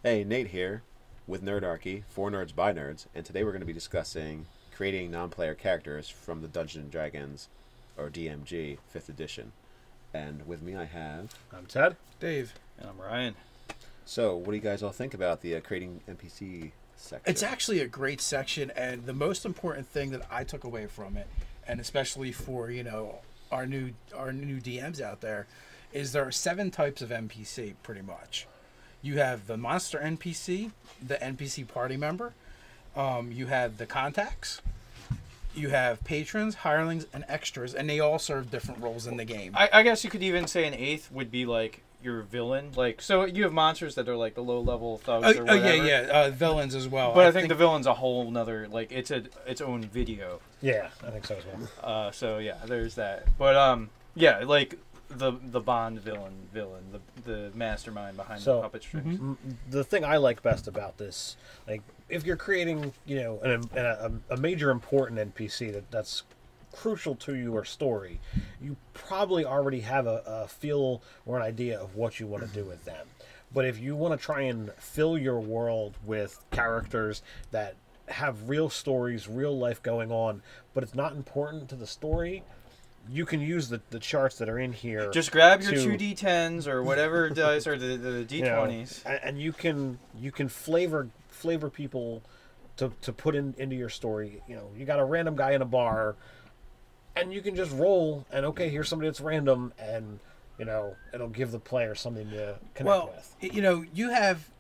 Hey, Nate here with Nerdarchy, for nerds by nerds, and today we're going to be discussing creating non-player characters from the Dungeons and Dragons, or DMG, 5th edition. And with me I have... I'm Ted. Dave. And I'm Ryan. So, what do you guys all think about the creating NPC section? It's actually a great section, and the most important thing that I took away from it, and especially for, our new DMs out there, is there are 7 types of NPC, pretty much. You have the monster NPC, the NPC party member, you have the contacts, you have patrons, hirelings, and extras, and they all serve different roles in the game. I guess you could even say an 8th would be like your villain. Like, so you have monsters that are like the low-level thugs or whatever. Villains as well. But I think the villain's a whole nother, like, it's its own video. Yeah, I think so as well. So yeah, there's that. But yeah, like the Bond villain, the mastermind behind the puppet strings. The thing I like best about this, like, if you're creating, a major important NPC that's crucial to your story, you probably already have a feel or an idea of what you want to do with them. But if you want to try and fill your world with characters that have real stories, real life going on, but it's not important to the story, you can use the charts that are in here. Just grab your 2d10s or whatever dice, or the d20s, and you can flavor people to put into your story. You got a random guy in a bar, and you can just roll, and okay, here's somebody that's random, and it'll give the player something to connect with. You have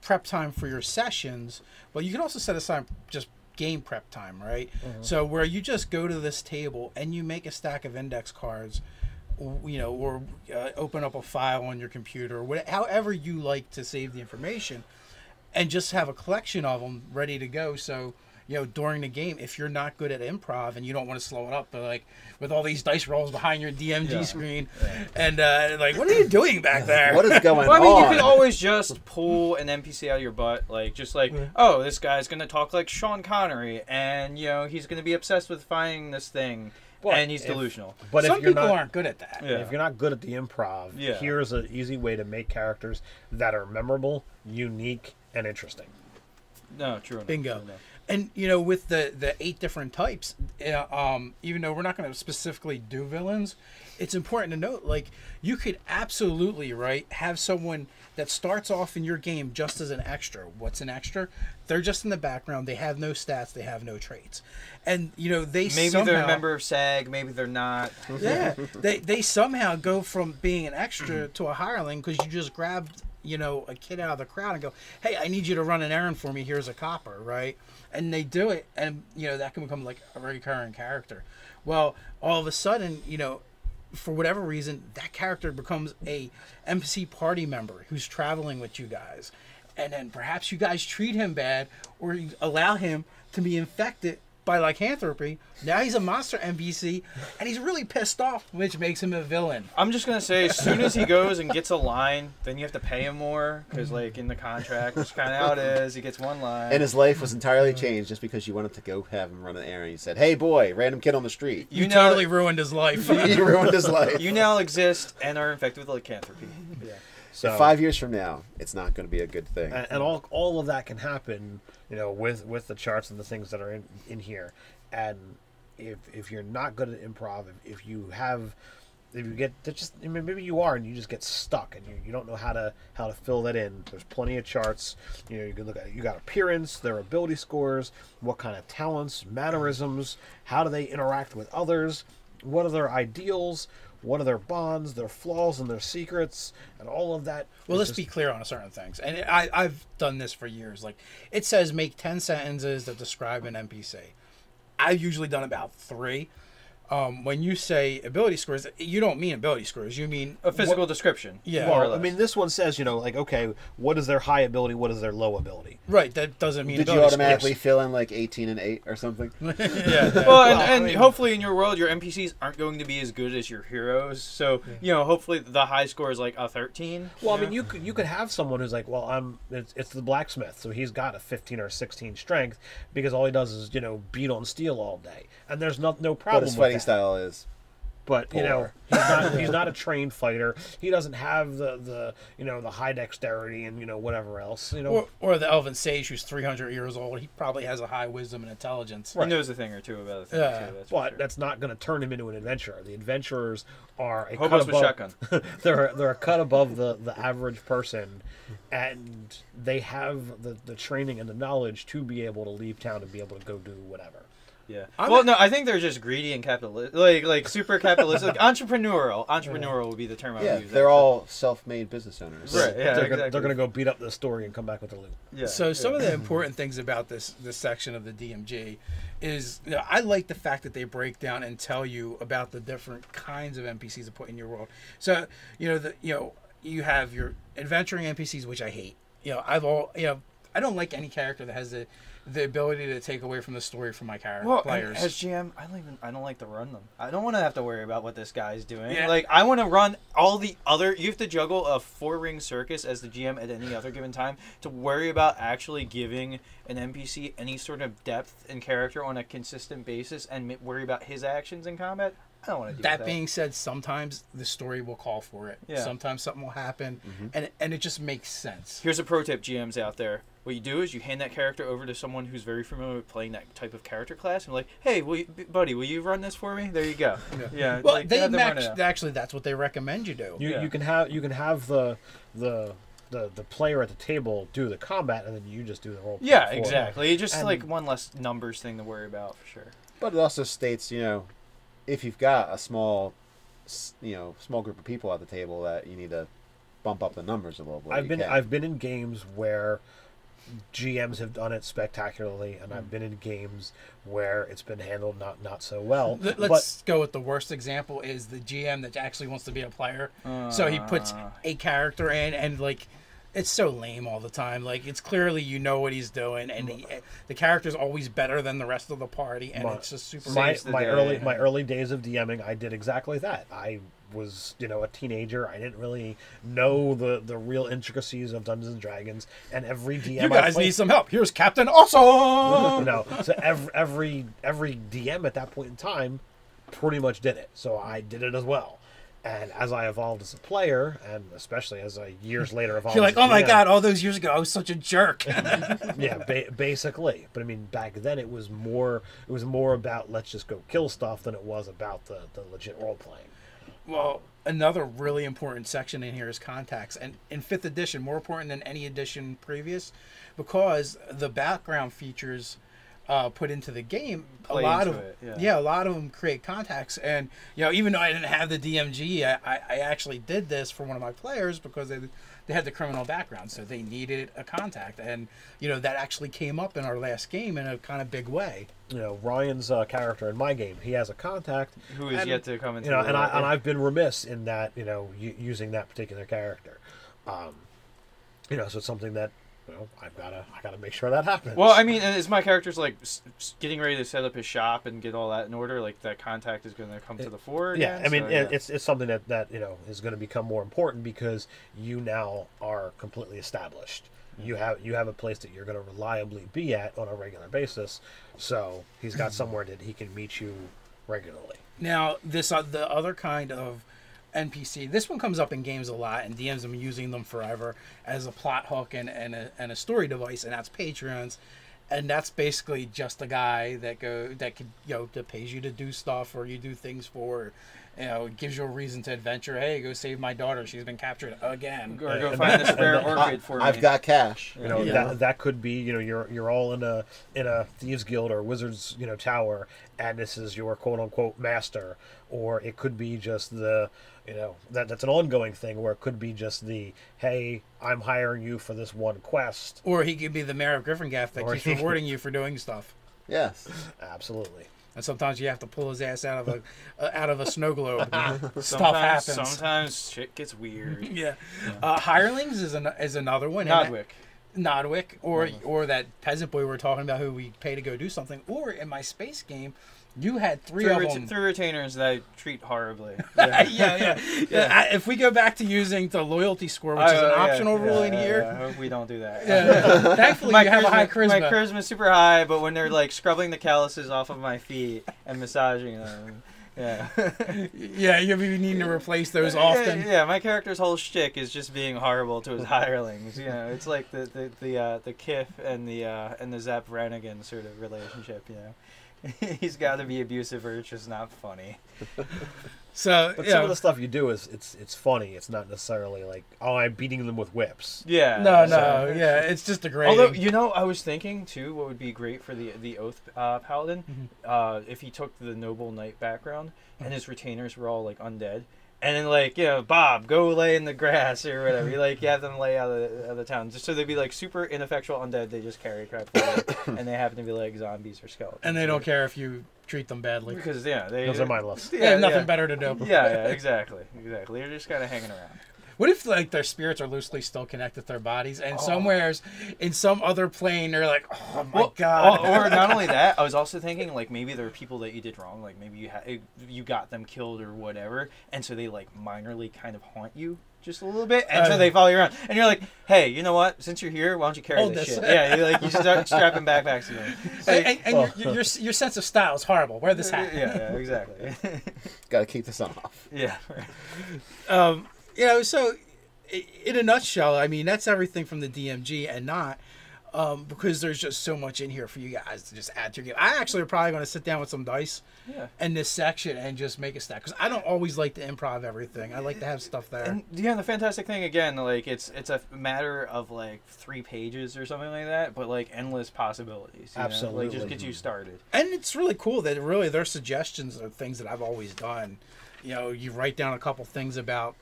prep time for your sessions, but you can also set aside just game prep time, right? So where you just go to this table and you make a stack of index cards, or open up a file on your computer, or however you like to save the information, and just have a collection of them ready to go. So during the game, if you're not good at improv and you don't want to slow it up, but like with all these dice rolls behind your DMG screen, and like, what are you doing back there? What is going well, I mean, on? you can always just pull an NPC out of your butt, like oh, this guy's gonna talk like Sean Connery, and he's gonna be obsessed with finding this thing, and he's delusional. But some people aren't good at that. Yeah. If you're not good at the improv, here's an easy way to make characters that are memorable, unique, and interesting. No, true enough. Bingo. True enough. And with the 8 different types, even though we're not going to specifically do villains, it's important to note, like, you could absolutely, right, have someone that starts off in your game just as an extra. What's an extra? They're just in the background. They have no stats. They have no traits. And they maybe they're a member of SAG. Maybe they're not. Yeah, they somehow go from being an extra to a hireling because you just grabbed a kid out of the crowd and go, hey, I need you to run an errand for me. Here's a copper, right? And they do it, and that can become like a recurring character. Well, all of a sudden, for whatever reason, that character becomes a NPC party member who's traveling with you guys, and then perhaps you guys treat him bad or you allow him to be infected by lycanthropy. Now he's a monster NPC, and he's really pissed off, which makes him a villain. I'm just gonna say, as soon as he goes and gets a line, then you have to pay him more, because like in the contract, which kind of how it is, he gets one line. And his life was entirely changed just because you wanted to go have him run an errand. You said, hey boy, random kid on the street. You totally ruined his life. You ruined his life. You now exist and are infected with lycanthropy. Yeah. So 5 years from now, it's not going to be a good thing. And all of that can happen, with the charts and the things that are in here. And if you're not good at improv, if you get maybe you are and you just get stuck and you don't know how to fill that in. There's plenty of charts. You can look at it. You got appearance, their ability scores, what kind of talents, mannerisms, how do they interact with others, what are their ideals, what are their bonds, their flaws, and their secrets, and all of that. Well, let's be clear on certain things. And I've done this for years. Like, it says make 10 sentences that describe an NPC. I've usually done about 3. When you say ability scores, you don't mean ability scores. You mean a physical description. Yeah. Well, I mean, this one says, okay, what is their high ability? What is their low ability? Right. That doesn't mean Did you ability automatically scores. fill in like 18 and 8 or something? Yeah. Well, and hopefully in your world, your NPCs aren't going to be as good as your heroes. So, hopefully the high score is like a 13. Well, I mean, you could have someone who's like, well, it's the blacksmith, so he's got a 15 or 16 strength because all he does is, beat on steel all day. And there's no problem But his fighting with that. style is... But you know, he's not a trained fighter. He doesn't have the you know, the high dexterity and, you know, whatever else, you know. Or the elven sage who's 300 years old. He probably has a high wisdom and intelligence. He knows a thing or two about a thing or two. That's for But sure. that's not going to turn him into an adventurer. The adventurers are a Hobos cut with above. shotgun. they're a cut above the average person, and they have the training and the knowledge to be able to leave town and be able to go do whatever. Yeah. Well, no, I think they're just greedy and capitalist, like super capitalistic, entrepreneurial. Entrepreneurial would be the term I would use. They're all self-made business owners. Right. Yeah. they're Exactly. gonna go beat up the story and come back with the loot. Yeah. So some of the important things about this section of the DMG is, you know, I like the fact that they break down and tell you about the different kinds of NPCs to put in your world. So you have your adventuring NPCs, which I hate. I don't like any character that has the ability to take away from the story from my players. As GM, I don't like to run them. I don't want to have to worry about what this guy's doing. Yeah. Like, I want to run all the other. You have to juggle a 4-ring circus as the GM at any other given time to worry about actually giving an NPC any sort of depth and character on a consistent basis and worry about his actions in combat. I don't want to do that. That being said, sometimes the story will call for it. Yeah. Sometimes something will happen, and it just makes sense. Here's a pro tip, GMs out there. What you do is you hand that character over to someone who's very familiar with playing that type of character class, and like, hey, buddy, will you run this for me? There you go. Yeah. Well, like, they have them run it out. actually that's what they recommend you do. You can have the player at the table do the combat, and then you just do the role. Yeah, for exactly. Just And- like one less numbers thing to worry about for sure. But it also states, you know, if you've got a small group of people at the table, that you need to bump up the numbers a little bit. I've been in games where GMs have done it spectacularly, and I've been in games where it's been handled not so well. Let's go with the worst example is the GM that actually wants to be a player. So he puts a character in, and like, it's so lame all the time. Like, it's clearly you know what he's doing, and the character's always better than the rest of the party, and it's just super. My early days of DMing, I did exactly that. I was, you know, a teenager. I didn't really know the real intricacies of Dungeons and Dragons, and every DM You guys need some help. Here's Captain Awesome. You know, so every DM at that point in time pretty much did it. So I did it as well. And as I evolved as a player, and especially as I years later evolved, You're like, as a oh my GM, god, all those years ago, I was such a jerk. yeah, basically. But I mean, back then it was more about let's just go kill stuff than it was about the legit role playing. Well, another really important section in here is contacts, and in 5th edition, more important than any edition previous, because the background features put into the game, a lot of them create contacts. And you know, even though I didn't have the DMG, I actually did this for one of my players because they had the criminal background, so they needed a contact, and you know, that actually came up in our last game in a kind of big way. You know, Ryan's character in my game, he has a contact Who is yet to come into you know, the and world. I've been remiss in that, you know, using that particular character. You know, so it's something that, you know, I gotta make sure that happens. Well, I mean, as my character's like getting ready to set up his shop and get all that in order, like that contact is going to come to the fore. Yeah, Again, I mean, so, yeah. it's something that you know is going to become more important because you now are completely established. You have a place that you're going to reliably be at on a regular basis. So he's got somewhere that he can meet you regularly. Now, the other kind of NPC, this one comes up in games a lot, and DMs have been using them forever as a plot hook and a story device, and that's Patreons. And that's basically just a guy that pays you to do stuff, or you do things for, you know, it gives you a reason to adventure. Hey, go save my daughter. She's been captured again. Or go find this rare orchid for me. I've got cash. You know, that could be, you know, you're all in a thieves guild or wizards, you know, tower, and this is your quote unquote master, or it could be just the, you know, that's an ongoing thing where it could be just the, hey, I'm hiring you for this one quest. Or he could be the mayor of Gryffindor that keeps rewarding you for doing stuff. Yes. Absolutely. And sometimes you have to pull his ass out of a snow globe. Stuff happens. Sometimes shit gets weird. Yeah. Hirelings is another one. Nodwick, or that peasant boy we were talking about who we pay to go do something. Or in my space game, you had three of them. Three retainers that I treat horribly. Yeah. If we go back to using the loyalty score, which is an optional rule in here. I hope we don't do that. Thankfully, you have a high charisma. My charisma is super high, but when they're like scrubbing the calluses off of my feet and massaging them, Yeah. Yeah, you'll be needing to replace those often. Yeah, my character's whole shtick is just being horrible to his hirelings. You know, it's like the Kif and the Zap Rennigan sort of relationship. You know, he's got to be abusive or it's just not funny. So, But some of the stuff you do is it's funny. It's not necessarily like, oh, I'm beating them with whips. Yeah. no, yeah, it's just a great. Although, you know, I was thinking too, what would be great for the Oath Paladin, if he took the Noble Knight background and his retainers were all like undead, and then like, you know, Bob, go lay in the grass or whatever. You have them lay out of the town, just so they'd be like super ineffectual undead. They just carry crap forward, and they happen to be like zombies or skeletons. and they don't care if you treat them badly. Because Those are mindless. They have nothing better to do. Yeah, exactly. They're just kind of hanging around. What if like their spirits are loosely still connected to their bodies, and somewheres in some other plane they're like, oh my god. Or not only that, I was also thinking like maybe there are people that you did wrong, like maybe you got them killed or whatever, and so they like minorly kind of haunt you just a little bit, and so they follow you around, and you're like, hey, you know what? Since you're here, why don't you carry Hold this this. shit? Yeah, you start strapping backpacks to them. And your sense of style is horrible. Wear this hat. Yeah, exactly. Got to keep this on off. Yeah. Right. You know, so in a nutshell, I mean, that's everything from the DMG and not. Because there's just so much in here for you guys to just add to your game. I actually are probably going to sit down with some dice in this section and just make a stack. Because I don't always like to improv everything. I like to have stuff there. And yeah, the fantastic thing again, like it's a matter of like 3 pages or something like that, but like endless possibilities. You Absolutely. know? Like just get you started. And it's really cool that really their suggestions are things that I've always done. You know, you write down a couple things about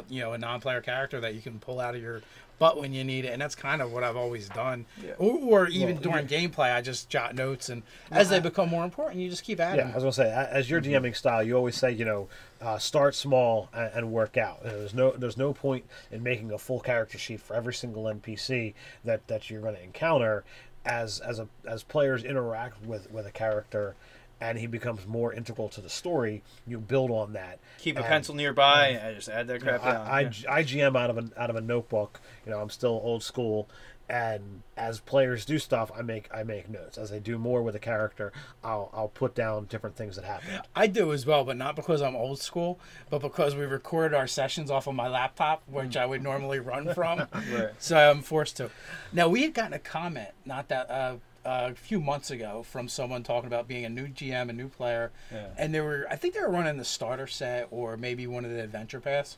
you know, a non-player character that you can pull out of your butt when you need it, and that's kind of what I've always done. Yeah. Or even during gameplay, I just jot notes, and as they become more important, you just keep adding. Yeah, I was gonna say, as your DMing style, you always say, you know, start small and work out. There's no point in making a full character sheet for every single NPC that you're going to encounter. As players interact with a character, and he becomes more integral to the story, you build on that. Keep a pencil nearby and just add that crap down. I GM out of a notebook. You know, I'm still old school, and as players do stuff, I make notes. As they do more with a character, I'll put down different things that happen. I do as well, but not because I'm old school, but because we record our sessions off of my laptop, which I would normally run from. Right. So I'm forced to. Now, we had gotten a comment not that a few months ago from someone talking about being a new GM, a new player, and I think they were running the starter set or maybe one of the adventure paths,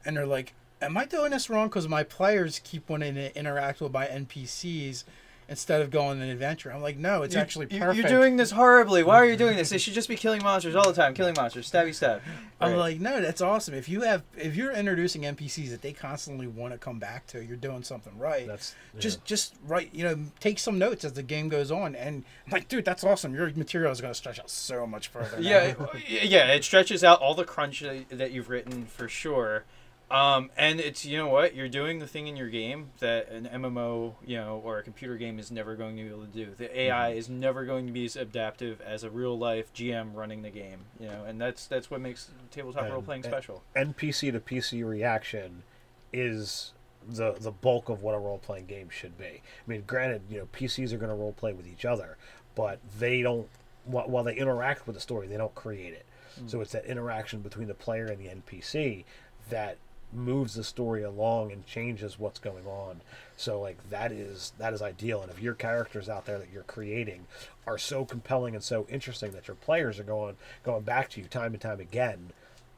and they're like, am I doing this wrong because my players keep wanting to interact with my NPCs instead of going on an adventure? I'm like, no, it's actually perfect. You're doing this horribly. Why are you doing this? They should just be killing monsters all the time. Killing monsters, stabby stab. I'm like, no, that's awesome. If you're introducing NPCs that they constantly want to come back to, you're doing something right. That's just right. You know, take some notes as the game goes on, and I'm like, dude, that's awesome. Your material is going to stretch out so much further. Yeah, it stretches out all the crunch that you've written for sure. And it's, you know what, you're doing the thing in your game that an MMO, you know, or a computer game is never going to be able to do. The AI is never going to be as adaptive as a real life GM running the game, you know, and that's what makes tabletop role playing special. NPC to PC reaction is the bulk of what a role playing game should be. I mean, granted, you know, PCs are going to role play with each other, but they don't. While they interact with the story, they don't create it. So it's that interaction between the player and the NPC that moves the story along and changes what's going on. So like that is ideal. And if your characters out there that you're creating are so compelling and so interesting that your players are going back to you time and time again,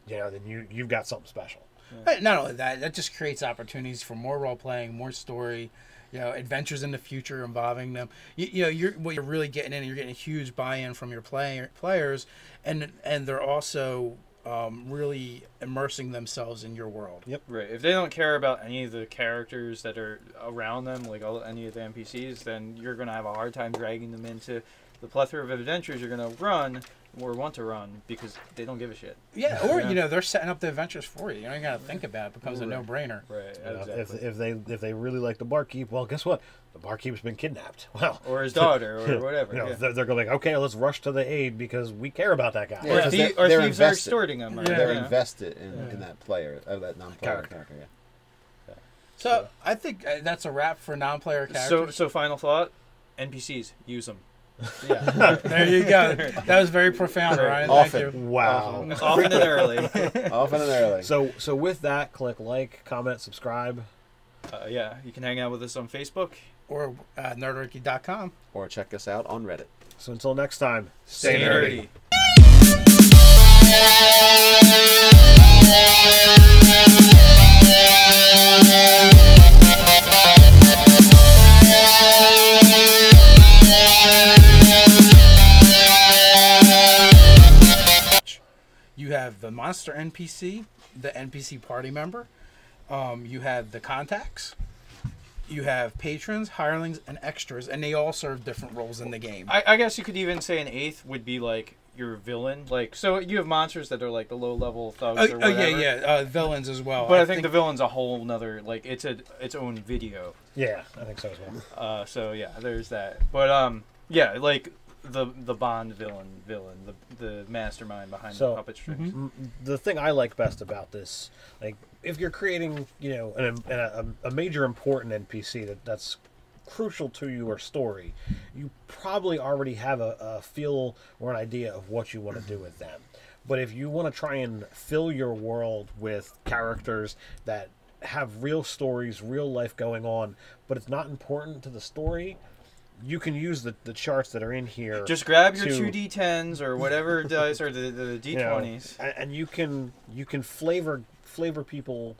you know, then you've got something special. But not only that just creates opportunities for more role playing, more story, you know, adventures in the future involving them. You know, what you're really getting in, you're getting a huge buy-in from your players, and they're also really immersing themselves in your world. Yep. Right. If they don't care about any of the characters that are around them, like any of the NPCs, then you're going to have a hard time dragging them into the plethora of adventures you're going to run or want to run because they don't give a shit. Yeah, or you know, they're setting up the adventures for you. You don't even got to think about it. It becomes a no-brainer. Right. You know, Exactly. if they really like the barkeep, well, guess what? The barkeep's been kidnapped. Well, Or his daughter, or whatever. You know, yeah. they're going like, okay, let's rush to the aid because we care about that guy. Yeah, Or, because thieves they're are invested. extorting them. Right? They're Yeah. invested in that player, that non-player character. Yeah. So I think that's a wrap for non-player characters. So final thought: NPCs, use them. Yeah, there you go. That was very profound, Ryan. Thank Often. you. Wow. Often and early. Often and early. So with that, click like, comment, subscribe. Yeah, you can hang out with us on Facebook. Or nerdarchy.com. Or check us out on Reddit. So until next time, Stay nerdy. You have the monster NPC, the NPC party member. You have the contacts. You have patrons, hirelings, and extras, and they all serve different roles in the game. I guess you could even say an eighth would be like your villain. Like, so you have monsters that are like the low level thugs or whatever. yeah. Villains as well. But I think the villain's a whole nother, like, it's its own video. Yeah, I think so as well. So yeah, there's that. But yeah, like the Bond villain, the mastermind behind the puppet strings. The thing I like best about this, like, if you're creating, you know, a major important NPC that's crucial to your story, you probably already have a feel or an idea of what you want to do with them. But if you want to try and fill your world with characters that have real stories, real life going on, but it's not important to the story, you can use the charts that are in here. Just grab your 2d10s or whatever dice, or the d20s. You know, and you can flavor people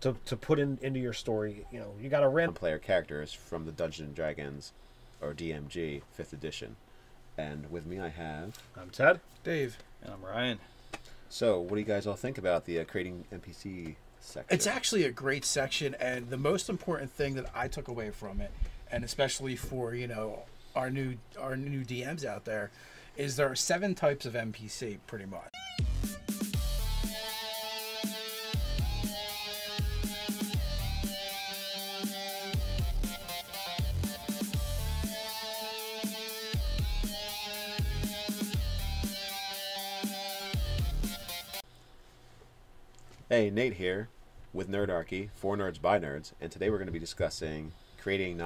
to put into your story. You know, you got a random Player characters from the Dungeons and Dragons, or DMG 5th edition. And with me I have... I'm Ted. Dave. And I'm Ryan. So, what do you guys all think about the creating NPC section? It's actually a great section, and the most important thing that I took away from it, and especially for, you know, our new DMs out there, is there are 7 types of NPC, pretty much. Hey, Nate here with Nerdarchy, for nerds by nerds, and today we're going to be discussing creating